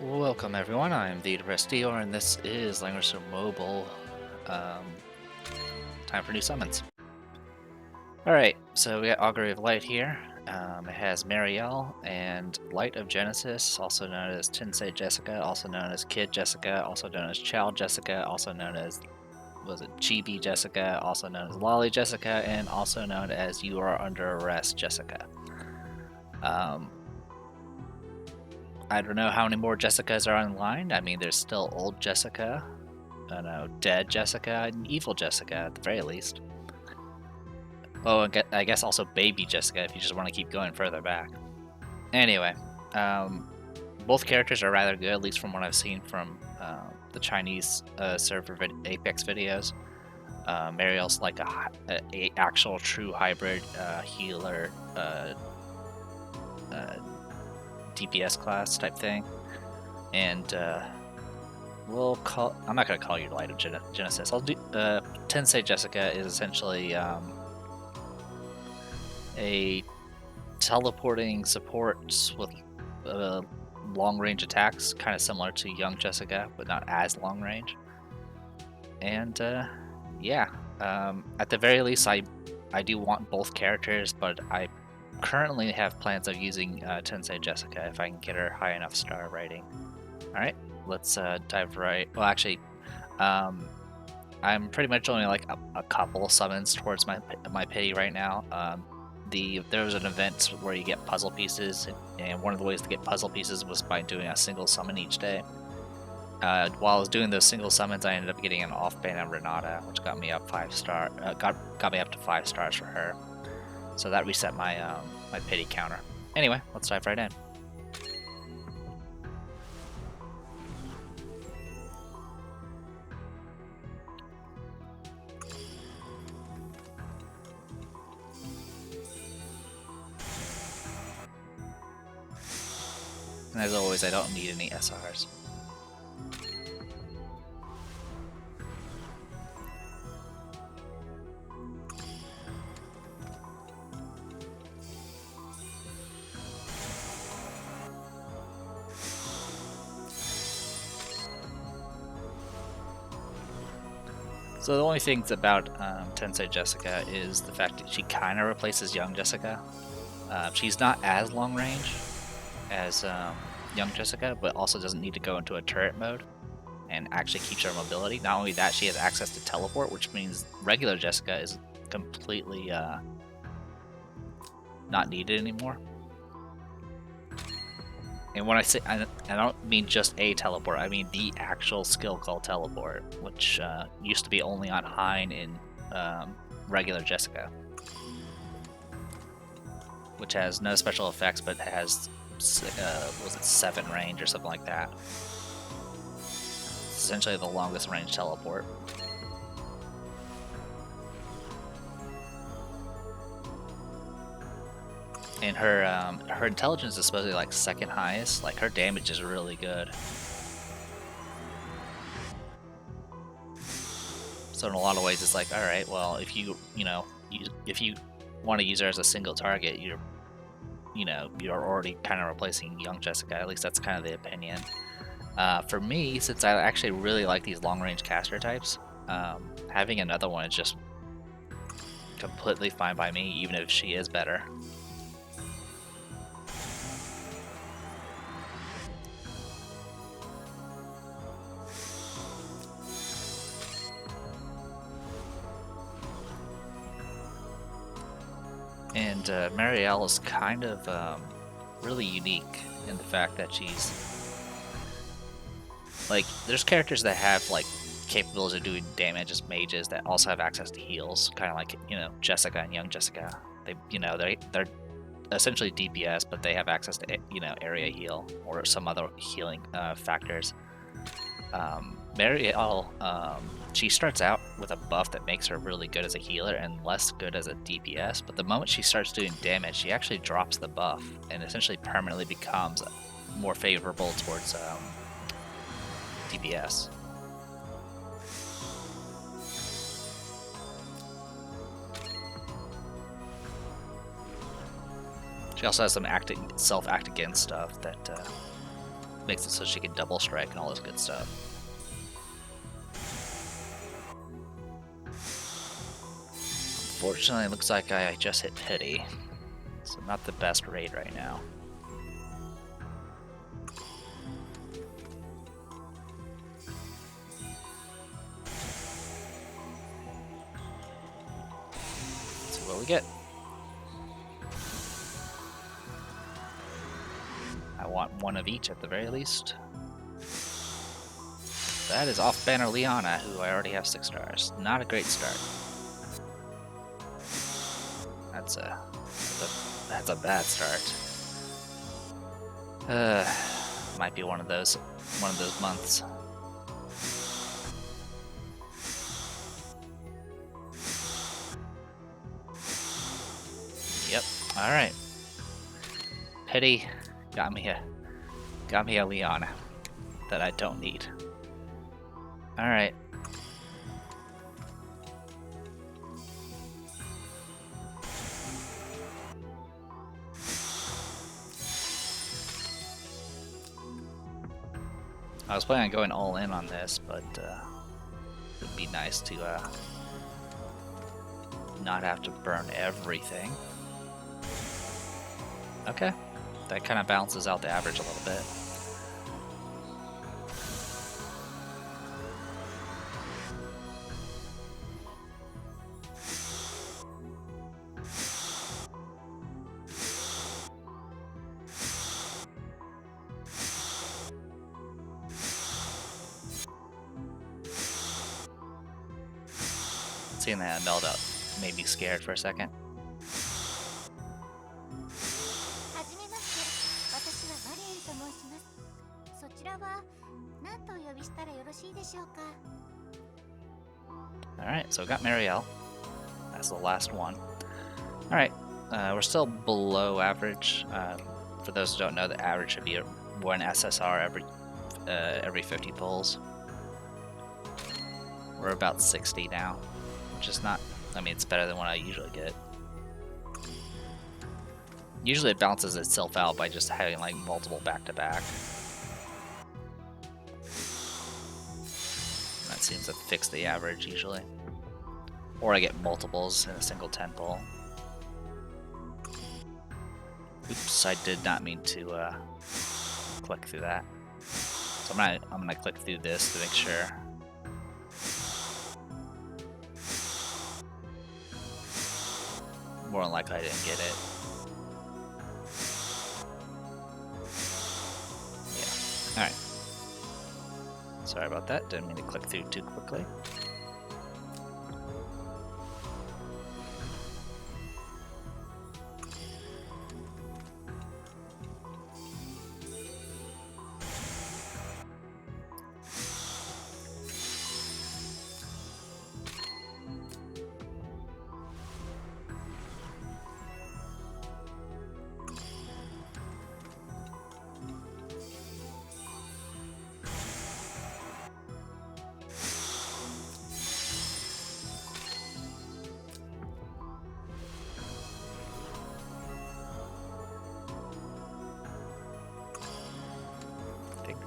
Welcome everyone, I'm the Depressed Dior, and this is Langrisser Mobile. Um, Time for new summons. Alright, so we got Augury of Light here. It has Mariel and Light of Genesis, also known as Tensei Jessica, also known as Kid Jessica, also known as Child Jessica, also known as, was it Chibi Jessica, also known as Lolly Jessica, and also known as You Are Under Arrest Jessica. I don't know how many more Jessicas are online. I mean, there's still old Jessica, I know, dead Jessica, and evil Jessica at the very least. Oh, I guess also baby Jessica if you just want to keep going further back. Anyway, both characters are rather good, at least from what I've seen from the Chinese server Apex videos. Mariel's like a actual true hybrid healer DPS class type thing, and I'm not gonna call you Light of Genesis. I'll do Tensei Jessica is essentially a teleporting support with long range attacks, kind of similar to Young Jessica, but not as long range. And yeah, at the very least, I do want both characters, but I currently have plans of using Tensei Jessica if I can get her high enough star rating. All right, let's dive right. Well, actually, I'm pretty much only like a couple summons towards my pity right now. There was an event where you get puzzle pieces, and one of the ways to get puzzle pieces was by doing a single summon each day. While I was doing those single summons, I ended up getting an off-ban on Renata, which got me up 5-star. Got me up to 5 stars for her. So that reset my my pity counter. Anyway, let's dive right in. And as always, I don't need any SRs. So the only things about Tensei Jessica is the fact that she kind of replaces Young Jessica. She's not as long range as Young Jessica, but also doesn't need to go into a turret mode and actually keeps her mobility. Not only that, she has access to teleport, which means regular Jessica is completely not needed anymore. And when I say, I don't mean just a teleport, I mean the actual skill called teleport, which used to be only on Hein in regular Jessica. Which has no special effects, but has, was it 7 range or something like that. It's essentially the longest range teleport. And her intelligence is supposedly like second highest. Like her damage is really good. So in a lot of ways, it's like, all right, well, if you want to use her as a single target, you're already kind of replacing Young Jessica. At least that's kind of the opinion. For me, since I actually really like these long range caster types, having another one is just completely fine by me, even if she is better. And Mariel is kind of really unique in the fact that she's like, there's characters that have like capabilities of doing damage as mages that also have access to heals, kind of like Jessica and Young Jessica. They're essentially DPS, but they have access to area heal or some other healing factors. Mariel, she starts out with a buff that makes her really good as a healer and less good as a DPS, but the moment she starts doing damage, she actually drops the buff and essentially permanently becomes more favorable towards DPS. She also has some self-act against stuff that makes it so she can double strike and all this good stuff. Unfortunately, it looks like I just hit pity, so not the best raid right now. Let's see what we get. I want one of each at the very least. That is off-banner Liana, who I already have 6 stars. Not a great start. That's a bad start. Might be one of those months. Yep. All right. Pity got me a Liana that I don't need. All right. I was planning on going all in on this, but it'd be nice to not have to burn everything. Okay, that kind of balances out the average a little bit. Seeing that meld up made me scared for a second. Alright, so we got Mariel. That's the last one. Alright, we're still below average. For those who don't know, the average should be 1 SSR every 50 pulls. We're about 60 now, which is not, I mean, it's better than what I usually get. Usually it balances itself out by just having like multiple back-to-back. That seems to fix the average usually. Or I get multiples in a single 10 pull. Oops, I did not mean to click through that. So I'm gonna click through this to make sure. More than likely I didn't get it. Yeah. Alright. Sorry about that. Didn't mean to click through too quickly.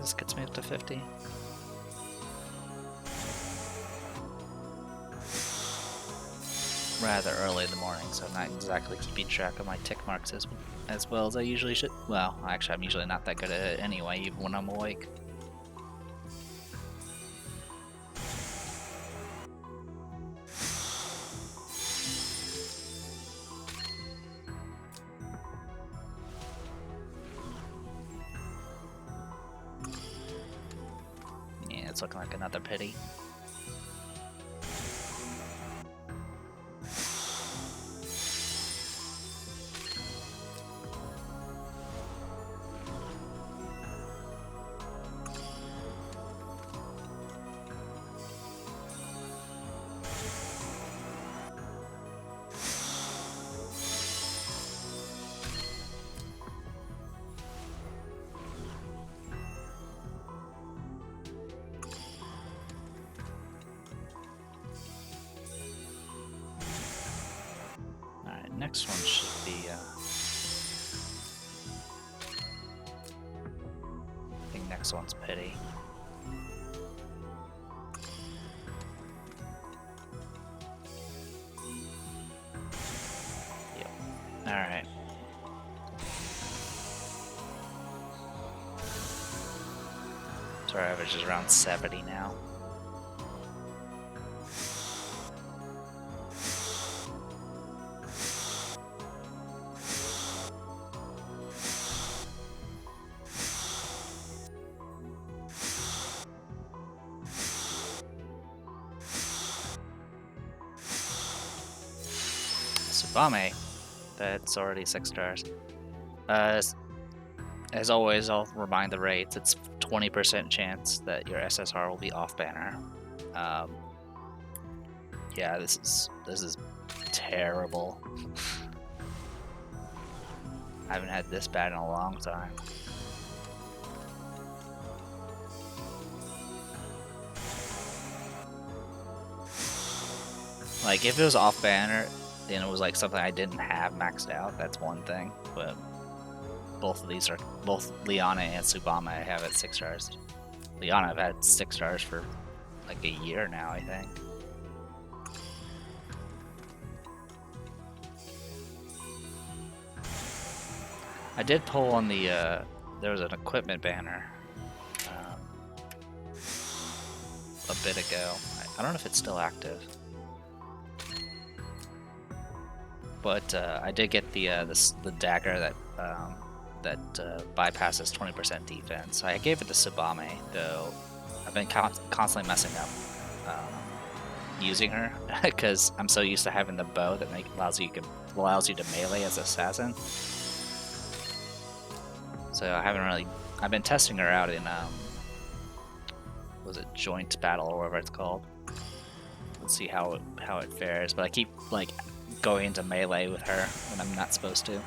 This gets me up to 50. Rather early in the morning, so I'm not exactly keeping track of my tick marks as well as I usually should. Well, actually, I'm usually not that good at it anyway, even when I'm awake. It's looking like another pity. Next one should be, I think next one's pity. Yep. Alright. So our average is around 70 now. Tsubame, that's already 6 stars. As always, I'll remind the rates. It's 20% chance that your SSR will be off banner. Yeah, this is terrible. I haven't had this bad in a long time. Like, if it was off banner and it was like something I didn't have maxed out, that's one thing. But both of these are, both Liana and Tsubame I have at 6 stars. Liana I've had 6 stars for like a year now, I think. I did pull on the, there was an equipment banner a bit ago. I don't know if it's still active. But I did get the dagger that bypasses 20% defense. I gave it to Tsubame, though I've been constantly messing up using her because I'm so used to having the bow that allows you to melee as assassin. So I haven't really. I've been testing her out in was it joint battle or whatever it's called. Let's see how it fares. But I keep like going into melee with her when I'm not supposed to.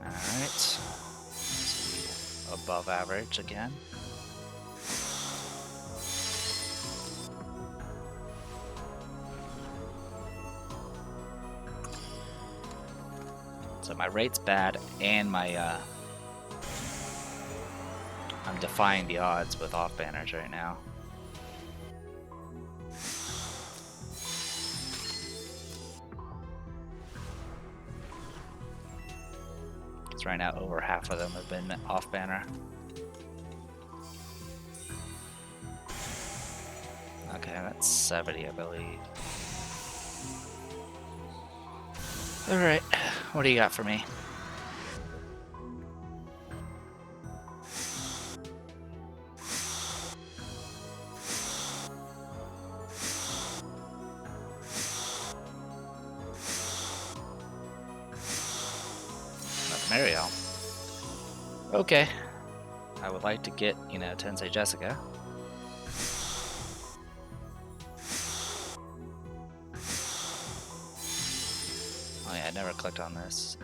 Alright. Above average again. So my rate's bad, and my I'm defying the odds with off banners right now. Because right now over half of them have been off banner. Okay, that's 70, I believe. Alright, what do you got for me? Mariel. Okay. I would like to get, Tensei Jessica. Oh yeah, I never clicked on this.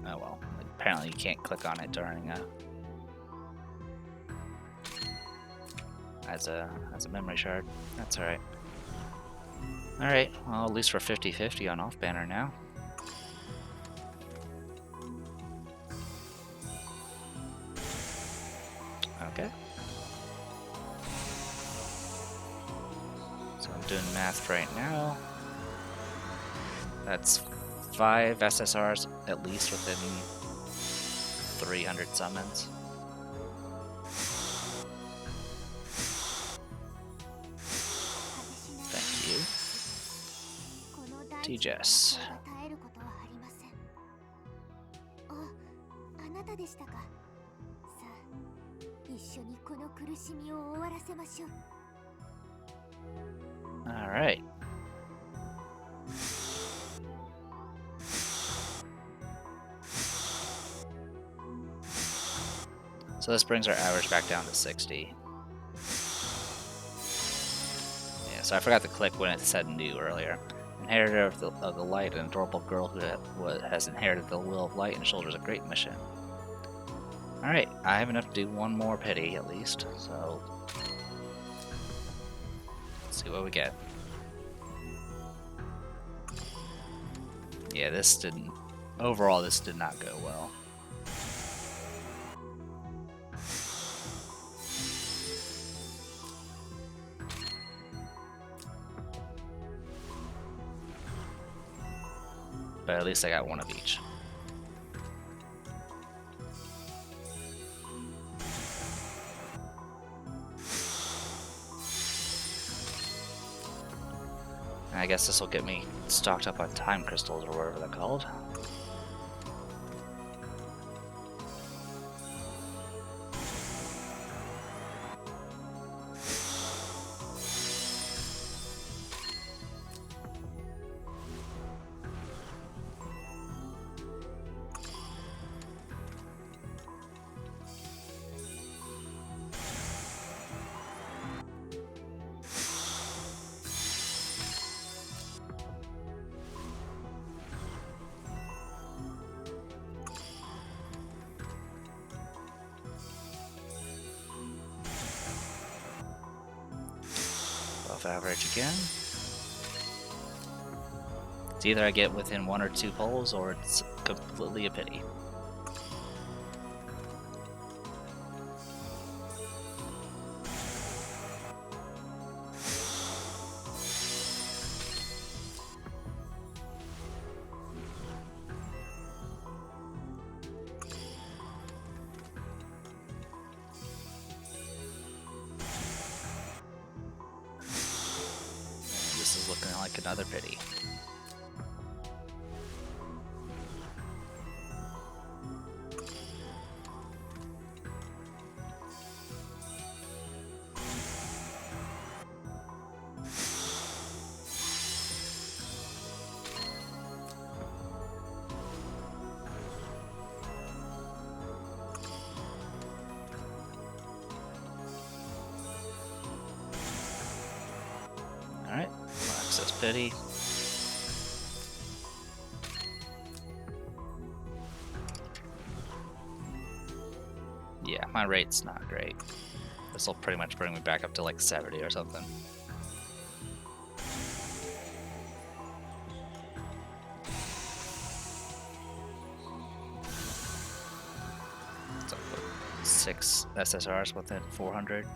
Oh well. Apparently you can't click on it during as a memory shard. That's alright. Alright, well at least we're 50-50 on off banner now. Okay. So I'm doing math right now. That's 5 SSRs at least within 300 summons. Thank you. T-Jess. Alright. So this brings our average back down to 60. Yeah, so I forgot to click when it said new earlier. Inheritor of the light, an adorable girl who has inherited the will of light and shoulders a great mission. Alright, I have enough to do one more pity at least, so let's see what we get. Yeah, overall this did not go well. But at least I got one of each. And I guess this will get me stocked up on time crystals or whatever they're called. Above average again. It's either I get within 1 or 2 pulls, or it's completely a pity. This is looking like another pity. Alright, access pity. Yeah, my rate's not great. This will pretty much bring me back up to like 70 or something. So 6 SSRs within 400.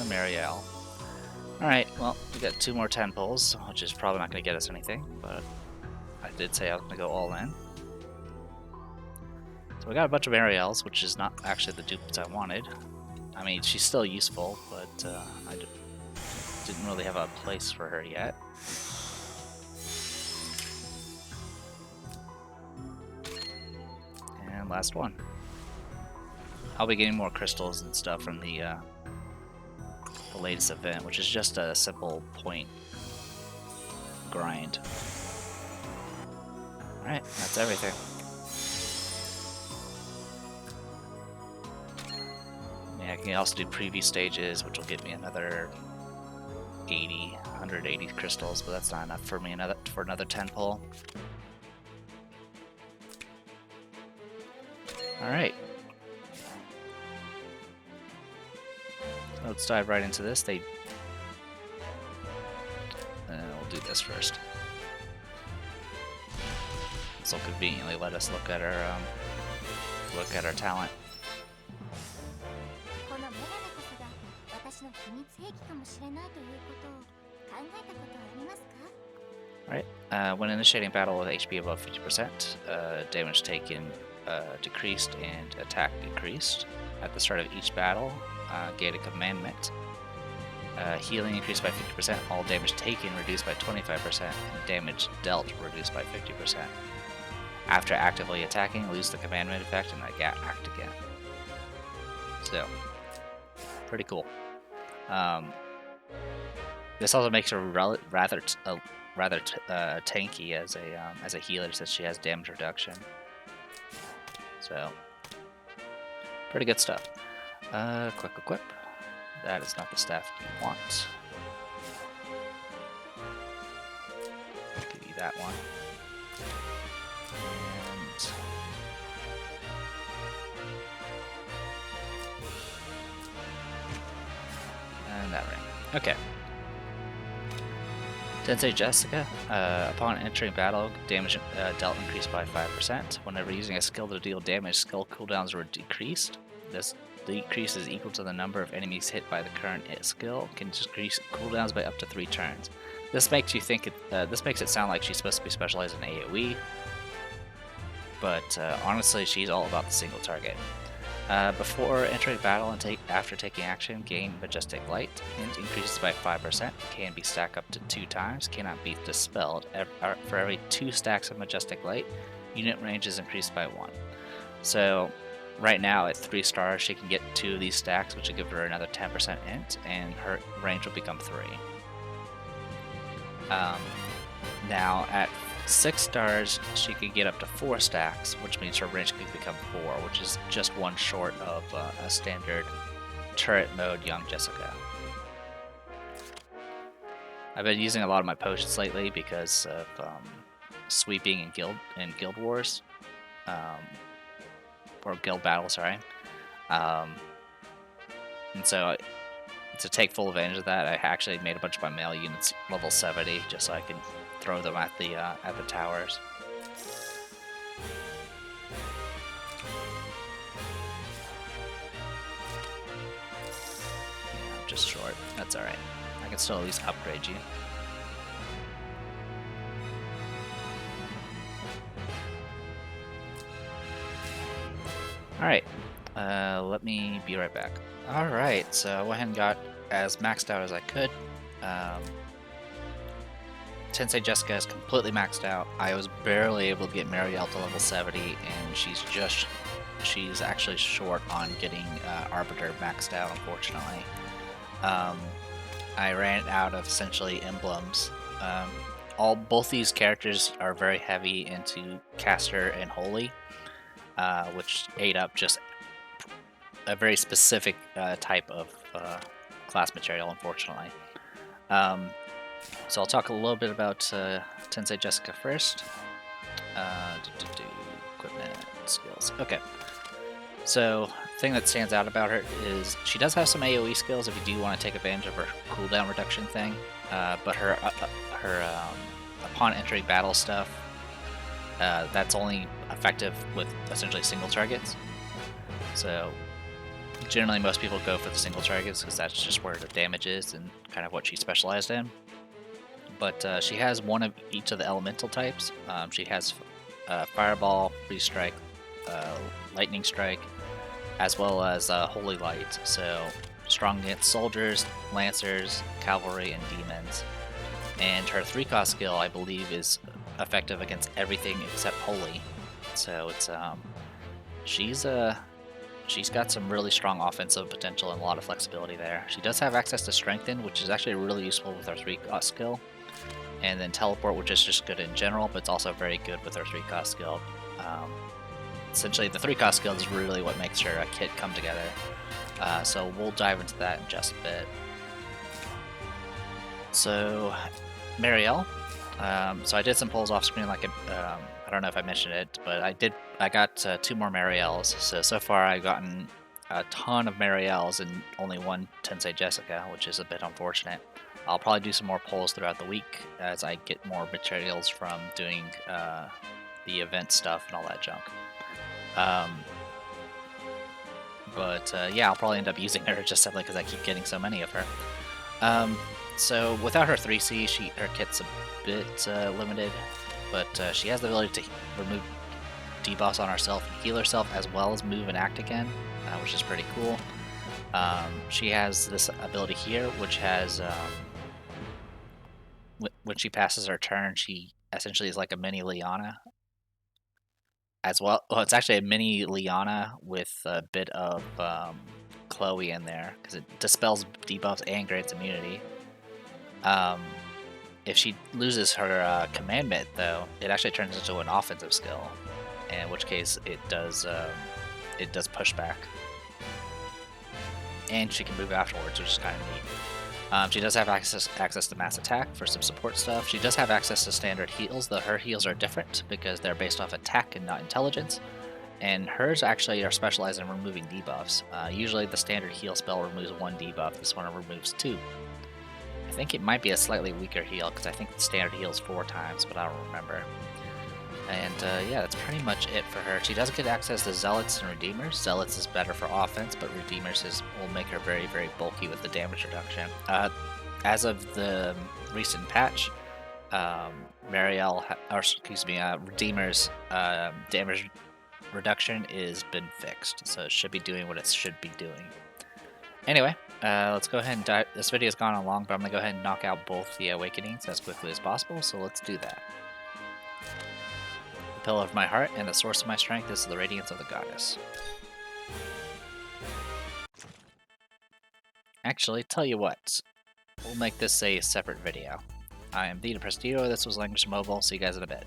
Mariel. Alright, well, we got 2 more 10 pulls, which is probably not going to get us anything, but I did say I was going to go all in. So we got a bunch of Mariels, which is not actually the dupes I wanted. I mean, she's still useful, but I didn't really have a place for her yet. And last one. I'll be getting more crystals and stuff from the latest event, which is just a simple point grind. Alright, that's everything. Yeah, I can also do preview stages, which will get me another 180 crystals, but that's not enough for me for another 10 pull. Alright. Let's dive right into this. We'll do this first. This will conveniently let us look at our talent. Alright, when initiating battle with HP above 50%, damage taken decreased and attack decreased. At the start of each battle, gain a commandment. Healing increased by 50%, all damage taken reduced by 25%, and damage dealt reduced by 50%. After actively attacking, lose the commandment effect and act again. So, pretty cool. This also makes her rather tanky as a healer since she has damage reduction. So pretty good stuff. Quick equip. That is not the staff you want. Give you that one. And that ring. Okay. Tensei Jessica. Upon entering battle, damage dealt increased by 5%. Whenever using a skill to deal damage, skill cooldowns were decreased. This decrease is equal to the number of enemies hit by the current skill. Can decrease cooldowns by up to 3 turns. This makes you think. This makes it sound like she's supposed to be specialized in AOE, but honestly, she's all about the single target. Before entering battle and after taking action, gain Majestic Light. Int increases by 5%, can be stacked up to 2 times, cannot be dispelled. For every 2 stacks of Majestic Light, unit range is increased by 1. So right now at 3 stars, she can get 2 of these stacks, which will give her another 10% int, and her range will become 3. Now at 6 stars, she could get up to 4 stacks, which means her range could become 4, which is just 1 short of a standard turret mode young Jessica. I've been using a lot of my potions lately because of sweeping in guild wars, or guild battles, sorry. And so to take full advantage of that, I actually made a bunch of my male units level 70 just so I can throw them at the towers. Yeah, just short. That's alright. I can still at least upgrade you. Alright. Let me be right back. Alright, so I went ahead and got as maxed out as I could. Tensei Jessica is completely maxed out. I was barely able to get Mariel to level 70, and she's actually short on getting Arbiter maxed out, unfortunately. I ran out of essentially emblems. Both these characters are very heavy into Caster and Holy, which ate up just a very specific type of class material, unfortunately. So I'll talk a little bit about Tensei Jessica first. Equipment, skills. Okay. So the thing that stands out about her is she does have some AoE skills if you do want to take advantage of her cooldown reduction thing. But her upon entering battle stuff, that's only effective with essentially single targets. So generally most people go for the single targets because that's just where the damage is and kind of what she's specialized in. But she has one of each of the elemental types. She has Fireball, Freeze Strike, Lightning Strike, as well as Holy Light. So strong against soldiers, lancers, cavalry, and demons. And her 3-cost skill, I believe, is effective against everything except Holy. So it's she's got some really strong offensive potential and a lot of flexibility there. She does have access to Strengthen, which is actually really useful with her 3-cost skill. And then Teleport, which is just good in general, but it's also very good with her 3-cost skill. Essentially, the 3-cost skill is really what makes her kit come together. So we'll dive into that in just a bit. So, Mariel. So I did some polls off screen, like I don't know if I mentioned it, but I got 2 more Mariels. So far I've gotten a ton of Mariels and only 1 Tensei Jessica, which is a bit unfortunate. I'll probably do some more polls throughout the week as I get more materials from doing the event stuff and all that junk. Yeah, I'll probably end up using her just simply because I keep getting so many of her. So without her 3C, her kit's a bit limited, but she has the ability to remove debuffs on herself and heal herself, as well as move and act again, which is pretty cool. She has this ability here, which has when she passes her turn, she essentially is like a mini Liana. As well, it's actually a mini Liana with a bit of Chloe in there because it dispels debuffs and grants immunity. If she loses her commandment, though, it actually turns into an offensive skill, in which case it does pushback, and she can move afterwards, which is kind of neat. She does have access to mass attack for some support stuff. She does have access to standard heals, though her heals are different because they're based off attack and not intelligence. And hers actually are specialized in removing debuffs. Usually the standard heal spell removes 1 debuff. This one removes 2. I think it might be a slightly weaker heal because I think the standard heals 4 times, but I don't remember. And yeah, that's pretty much it for her. She does get access to Zealots and Redeemers. Zealots is better for offense, but Redeemers will make her very, very bulky with the damage reduction. As of the recent patch, Mariel, Redeemer's damage reduction is been fixed, so it should be doing what it should be doing. Anyway, let's go ahead and dive. This video's gone on long, but I'm gonna go ahead and knock out both the Awakenings as quickly as possible, so let's do that. The pillar of my heart and the source of my strength is the radiance of the goddess. Actually, tell you what, we'll make this a separate video. I am The Prestido, this was Langrisser Mobile, see you guys in a bit.